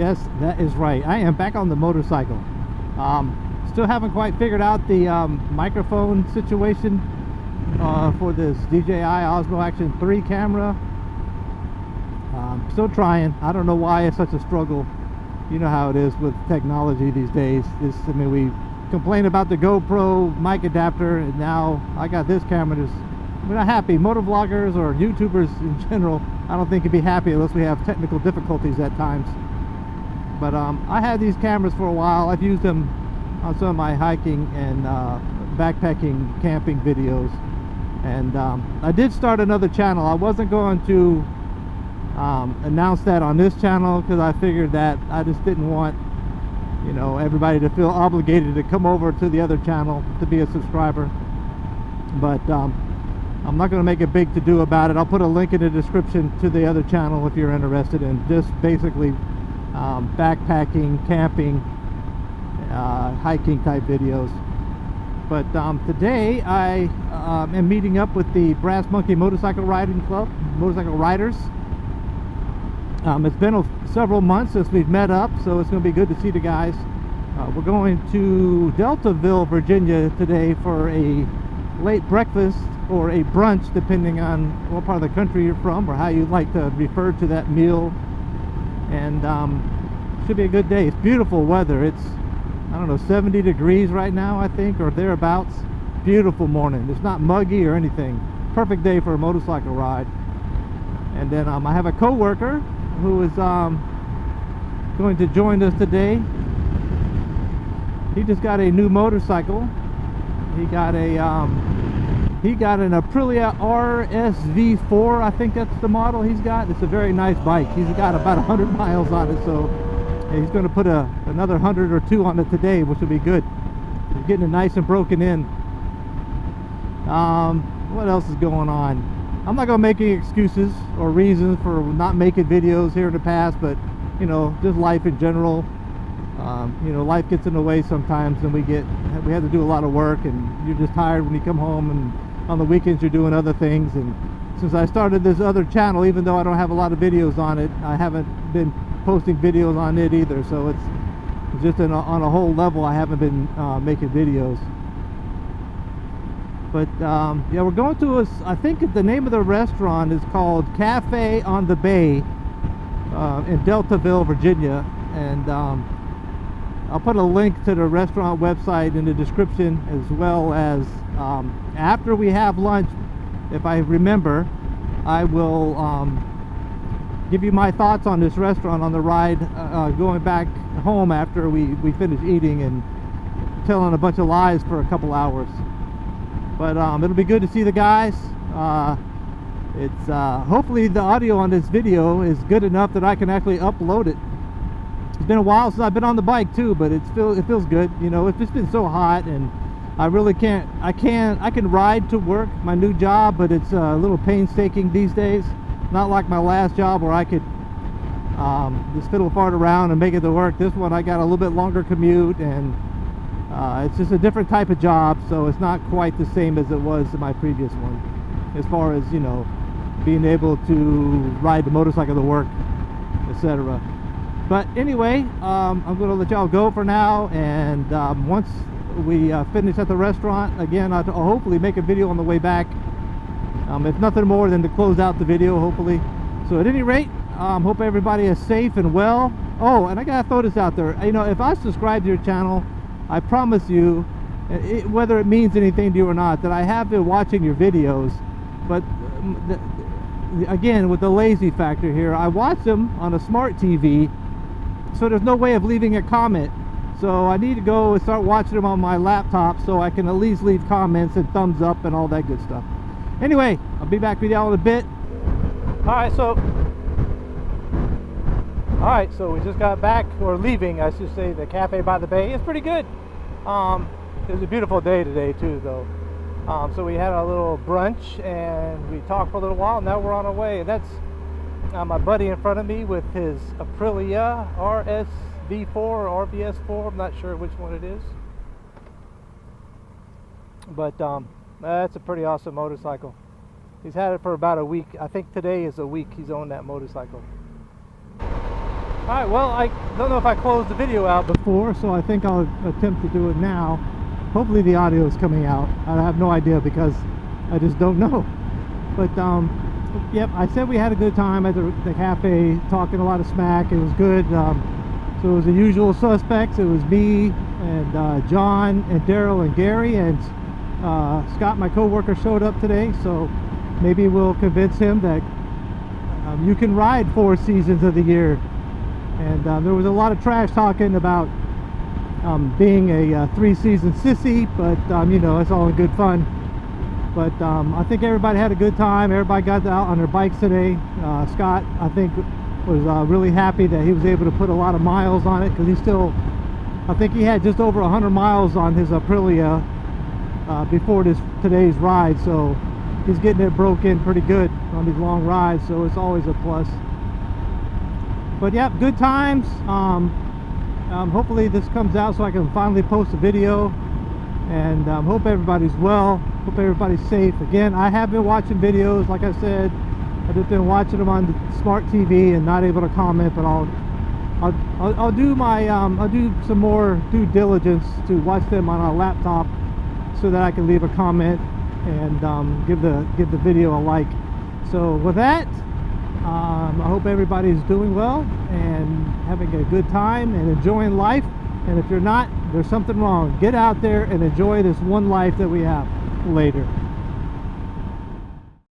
Yes, that is right. I am back on the motorcycle. Still haven't quite figured out the microphone situation for this DJI Osmo Action 3 camera. Still trying. I don't know why it's such a struggle. You know how it is with technology these days. I mean, we complain about the GoPro mic adapter, and now I got this camera. We're not happy. Motovloggers or YouTubers in general, I don't think, can be happy unless we have technical difficulties at times. But I had these cameras for a while. I've used them on some of my hiking and backpacking, camping videos. And I did start another channel. I wasn't going to announce that on this channel because I figured that I just didn't want, you know, everybody to feel obligated to come over to the other channel to be a subscriber. But I'm not going to make a big to-do about it. I'll put a link in the description to the other channel if you're interested in just basically backpacking, camping, hiking type videos. But today I am meeting up with the Brass Monkey Motorcycle Riding Club, motorcycle riders. It's been several months since we've met up, so it's going to be good to see the guys. We're going to Deltaville, Virginia today for a late breakfast or a brunch, depending on what part of the country you're from or how you'd like to refer to that meal. And should be a good day. It's beautiful weather. It's, I don't know, 70 degrees right now, I think, or thereabouts. Beautiful morning. It's not muggy or anything. Perfect day for a motorcycle ride. And then I have a co-worker who is going to join us today. He just got a new motorcycle. He got an Aprilia RSV4, I think that's the model he's got. It's a very nice bike. He's got about 100 miles on it, so he's going to put another 100 or 2 on it today, which will be good. He's getting it nice and broken in. What else is going on? I'm not going to make any excuses or reasons for not making videos here in the past, but, you know, just life in general. You know, life gets in the way sometimes, and we have to do a lot of work, and you're just tired when you come home, and on the weekends you're doing other things. And since I started this other channel, even though I don't have a lot of videos on it, I haven't been posting videos on it either, so it's just on a whole level I haven't been making videos. But yeah, we're going to I think the name of the restaurant is called Cafe on the Bay in Deltaville, Virginia. And I'll put a link to the restaurant website in the description, as well as after we have lunch, if I remember, I will give you my thoughts on this restaurant on the ride going back home after we finish eating and telling a bunch of lies for a couple hours. But it'll be good to see the guys. It's hopefully the audio on this video is good enough that I can actually upload it. It's been a while since I've been on the bike too, but it feels good. You know, it's just been so hot, and I really can't. I can ride to work, my new job, but it's a little painstaking these days. Not like my last job where I could just fiddle fart around and make it to work. This one I got a little bit longer commute, and it's just a different type of job, so it's not quite the same as it was in my previous one, as far as, you know, being able to ride the motorcycle to work, etc. But anyway, I'm going to let y'all go for now, and once we finish at the restaurant, again, I'll hopefully make a video on the way back, if nothing more than to close out the video, hopefully. So at any rate, hope everybody is safe and well. Oh, and I gotta throw this out there. You know, if I subscribe to your channel, I promise you, whether it means anything to you or not, that I have been watching your videos. But again, with the lazy factor here, I watch them on a smart TV, so there's no way of leaving a comment. So I need to go and start watching them on my laptop so I can at least leave comments and thumbs up and all that good stuff. Anyway, I'll be back with y'all in a bit. Alright, so we just got back, or leaving, I should say, the Cafe by the Bay. It's pretty good. It was a beautiful day today too, though. So we had a little brunch and we talked for a little while. Now we're on our way. And that's my buddy in front of me with his Aprilia RSV4 or RVS4. I'm not sure which one it is. But that's a pretty awesome motorcycle. He's had it for about a week. I think today is a week he's owned that motorcycle. Alright, well, I don't know if I closed the video out before, so I think I'll attempt to do it now. Hopefully the audio is coming out. I have no idea because I just don't know. But yep, I said we had a good time at the cafe, talking a lot of smack. It was good. So it was the usual suspects. It was me and John and Daryl and Gary, and Scott, my co-worker, showed up today. So maybe we'll convince him that you can ride 4 seasons of the year. And there was a lot of trash talking about being a 3-season sissy, but you know, it's all in good fun. But I think everybody had a good time. Everybody got out on their bikes today. Scott, I think, was really happy that he was able to put a lot of miles on it, because he still, I think he had just over 100 miles on his Aprilia before today's ride. So he's getting it broke in pretty good on these long rides, so it's always a plus. But yeah, good times. Hopefully this comes out so I can finally post a video, and hope everybody's well, hope everybody's safe. Again, I have been watching videos, like I said. I've just been watching them on the smart TV and not able to comment, but I'll do my I'll do some more due diligence to watch them on a laptop, so that I can leave a comment and give the video a like. So with that, I hope everybody's doing well and having a good time and enjoying life. And if you're not, there's something wrong. Get out there and enjoy this one life that we have. Later.